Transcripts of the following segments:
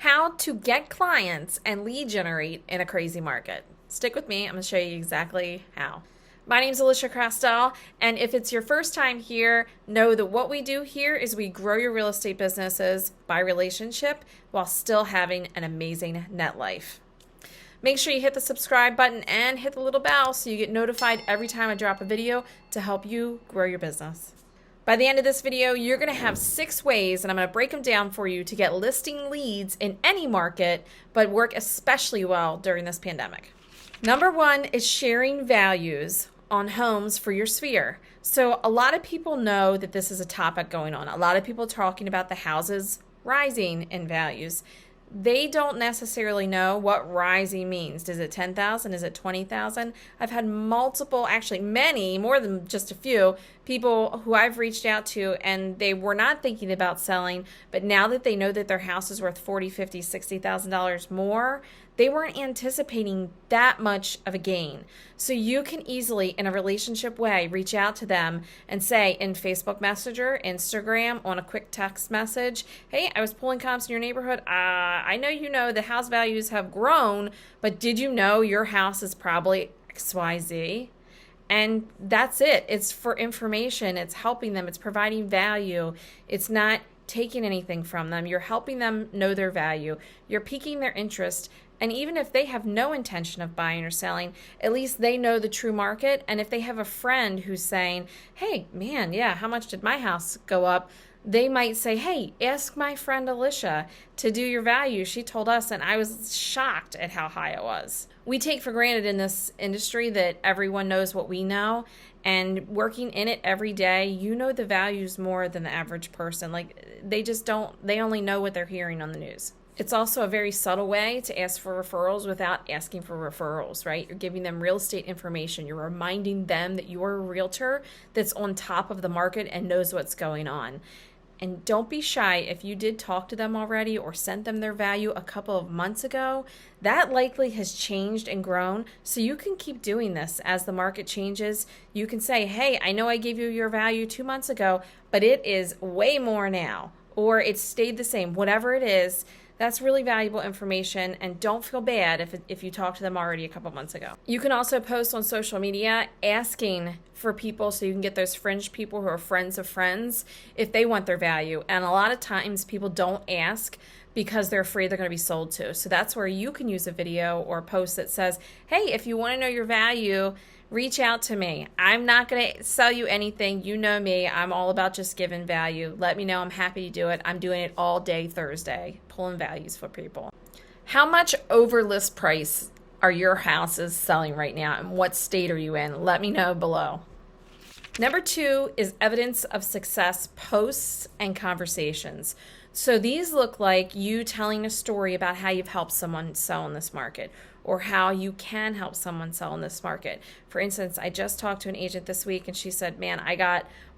How to get clients and lead generate in a crazy market. Stick with me, I'm going to show you exactly how. My name is Alisia Krastel, and if it's your first time here, know that what we do here is we grow your real estate businesses by relationship while still having an amazing net life. Make sure you hit the subscribe button and hit the little bell so you get notified every time I drop a video to help you grow your business. By the end of this video, you're going to have 6 ways, and I'm going to break them down for you to get listing leads in any market, but work especially well during this pandemic. Number 1 is sharing values on homes for your sphere. So a lot of people know that this is a topic going on. A lot of people talking about the houses rising in values. They don't necessarily know what rising means. Is it 10,000? Is it 20,000? I've had multiple, actually many, more than just a few, people who I've reached out to, and they were not thinking about selling, but now that they know that their house is worth $40,000, $50,000, $60,000 more, they weren't anticipating that much of a gain. So you can easily, in a relationship way, reach out to them and say in Facebook Messenger, Instagram, on a quick text message, hey, I was pulling comps in your neighborhood. I know you know the house values have grown, but did you know your house is probably XYZ? And that's it. It's for information. It's helping them. It's providing value. It's not taking anything from them. You're helping them know their value. You're piquing their interest. And even if they have no intention of buying or selling, at least they know the true market. And if they have a friend who's saying, hey, man, yeah, how much did my house go up? They might say, hey, ask my friend Alisia to do your value. She told us, and I was shocked at how high it was. We take for granted in this industry that everyone knows what we know, and working in it every day, you know the values more than the average person. Like, they just don't, they only know what they're hearing on the news. It's also a very subtle way to ask for referrals without asking for referrals, right? You're giving them real estate information. You're reminding them that you're a realtor that's on top of the market and knows what's going on. And don't be shy. If you did talk to them already or sent them their value a couple of months ago, that likely has changed and grown. So you can keep doing this as the market changes. You can say, hey, I know I gave you your value 2 months ago, but it is way more now, or it's stayed the same, whatever it is. That's really valuable information, and don't feel bad if you talked to them already a couple months ago. You can also post on social media asking for people so you can get those fringe people who are friends of friends if they want their value. And a lot of times people don't ask because they're afraid they're going to be sold to. So that's where you can use a video or a post that says, hey, if you want to know your value, reach out to me. I'm not going to sell you anything. You know me. I'm all about just giving value. Let me know. I'm happy to do it. I'm doing it all day Thursday, pulling values for people. How much over list price are your houses selling right now, and what state are you in? Let me know below. Number 2 is evidence of success posts and conversations. So these look like you telling a story about how you've helped someone sell in this market, or how you can help someone sell in this market. For instance, I just talked to an agent this week, and she said, man,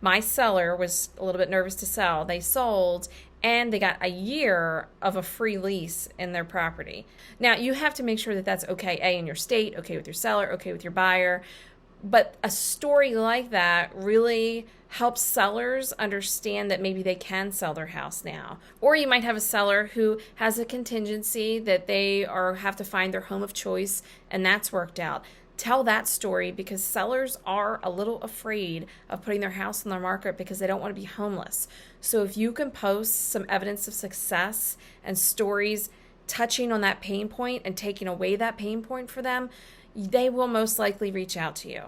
my seller was a little bit nervous to sell. They sold, and they got a year of a free lease in their property. Now, you have to make sure that that's okay, A, in your state, okay with your seller, okay with your buyer. But a story like that really helps sellers understand that maybe they can sell their house now. Or you might have a seller who has a contingency that they have to find their home of choice, and that's worked out. Tell that story, because sellers are a little afraid of putting their house on the market because they don't want to be homeless. So if you can post some evidence of success and stories touching on that pain point and taking away that pain point for them, they will most likely reach out to you.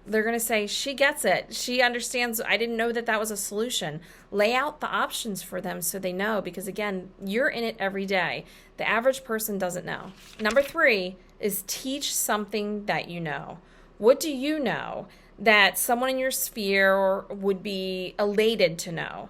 They're going to say, she gets it. She understands. I didn't know that was a solution. Lay out the options for them so they know, because again, you're in it every day. The average person doesn't know. Number 3 is teach something that you know. What do you know that someone in your sphere would be elated to know?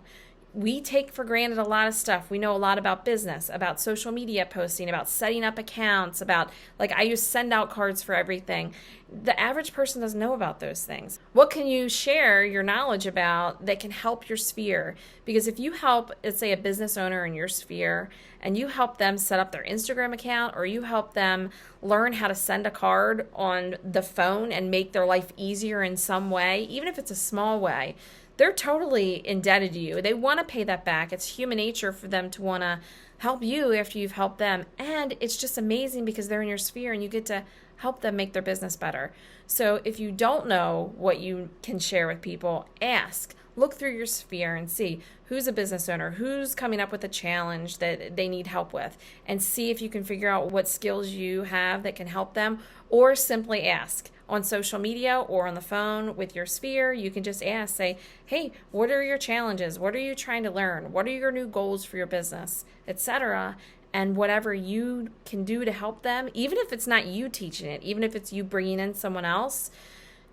We take for granted a lot of stuff. We know a lot about business, about social media posting, about setting up accounts, about, like, I use send out cards for everything. The average person doesn't know about those things. What can you share your knowledge about that can help your sphere? Because if you help, let's say, a business owner in your sphere, and you help them set up their Instagram account, or you help them learn how to send a card on the phone and make their life easier in some way, even if it's a small way, they're totally indebted to you. They want to pay that back. It's human nature for them to want to help you after you've helped them. And it's just amazing because they're in your sphere and you get to help them make their business better. So if you don't know what you can share with people, ask. Look through your sphere and see who's a business owner, who's coming up with a challenge that they need help with, and see if you can figure out what skills you have that can help them, or simply ask on social media or on the phone with your sphere. You can just ask, say, hey, what are your challenges? What are you trying to learn? What are your new goals for your business, etc.? And whatever you can do to help them, even if it's not you teaching it, even if it's you bringing in someone else,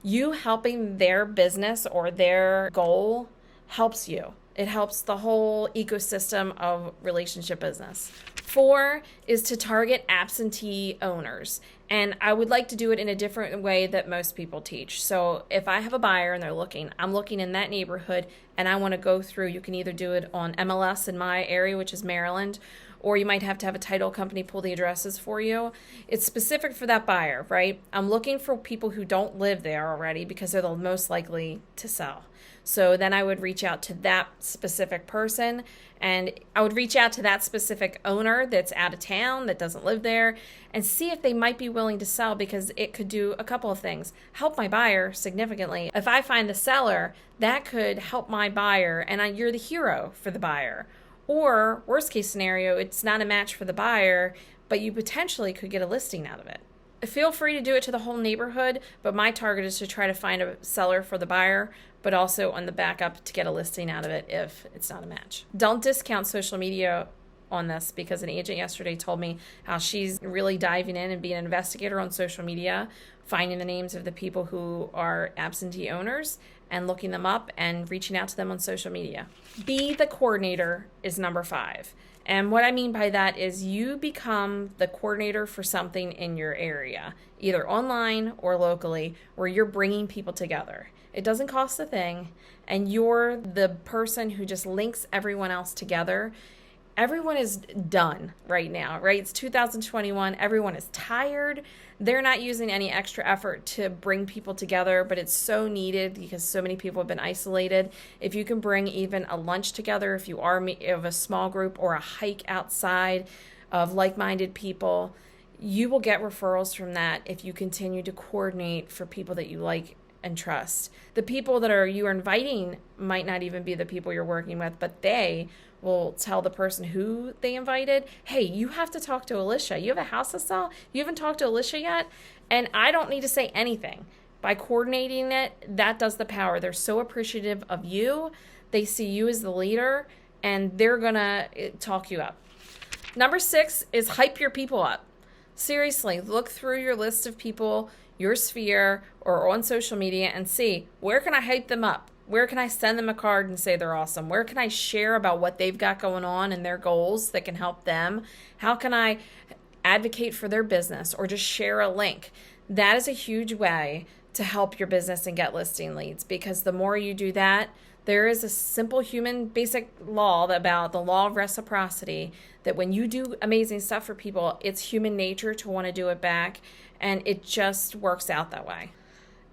you helping their business or their goal helps you. It helps the whole ecosystem of relationship business. 4 is to target absentee owners. And I would like to do it in a different way that most people teach. So if I have a buyer and I'm looking in that neighborhood and I want to go through, you can either do it on MLS in my area, which is Maryland, or you might have to have a title company pull the addresses for you. It's specific for that buyer, right? I'm looking for people who don't live there already because they're the most likely to sell. So then I would reach out to that specific person, and I would reach out to that specific owner that's out of town, that doesn't live there, and see if they might be willing to sell, because it could do a couple of things. Help my buyer significantly. If I find the seller, that could help my buyer, and you're the hero for the buyer. Or, worst case scenario, it's not a match for the buyer, but you potentially could get a listing out of it. Feel free to do it to the whole neighborhood, but my target is to try to find a seller for the buyer, but also on the backup to get a listing out of it if it's not a match. Don't discount social media on this, because an agent yesterday told me how she's really diving in and being an investigator on social media, finding the names of the people who are absentee owners and looking them up and reaching out to them on social media. Be the coordinator is number 5. And what I mean by that is you become the coordinator for something in your area, either online or locally, where you're bringing people together. It doesn't cost a thing, and you're the person who just links everyone else together. Everyone is done right now, right? It's 2021. Everyone is tired. They're not using any extra effort to bring people together, but it's so needed because so many people have been isolated. If you can bring even a lunch together, if you are of a small group, or a hike outside of like-minded people, you will get referrals from that if you continue to coordinate for people that you like and trust. The people that you are inviting might not even be the people you're working with, but they will tell the person who they invited, hey, you have to talk to Alisia. You have a house to sell? You haven't talked to Alisia yet? And I don't need to say anything. By coordinating it, that does the power. They're so appreciative of you. They see you as the leader, and they're going to talk you up. Number 6 is hype your people up. Seriously, look through your list of people, your sphere, or on social media, and see, where can I hype them up? Where can I send them a card and say they're awesome? Where can I share about what they've got going on and their goals that can help them? How can I advocate for their business, or just share a link? That is a huge way to help your business and get listing leads, because the more you do that, there is a simple human basic law about the law of reciprocity, that when you do amazing stuff for people, it's human nature to want to do it back, and it just works out that way.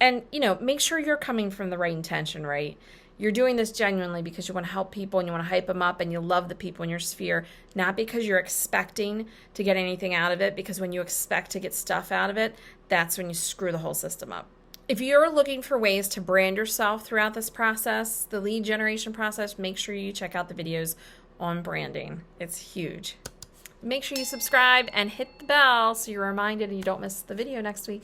And, make sure you're coming from the right intention, right? You're doing this genuinely because you want to help people and you want to hype them up and you love the people in your sphere, not because you're expecting to get anything out of it, because when you expect to get stuff out of it, that's when you screw the whole system up. If you're looking for ways to brand yourself throughout this process, the lead generation process, make sure you check out the videos on branding. It's huge. Make sure you subscribe and hit the bell so you're reminded and you don't miss the video next week.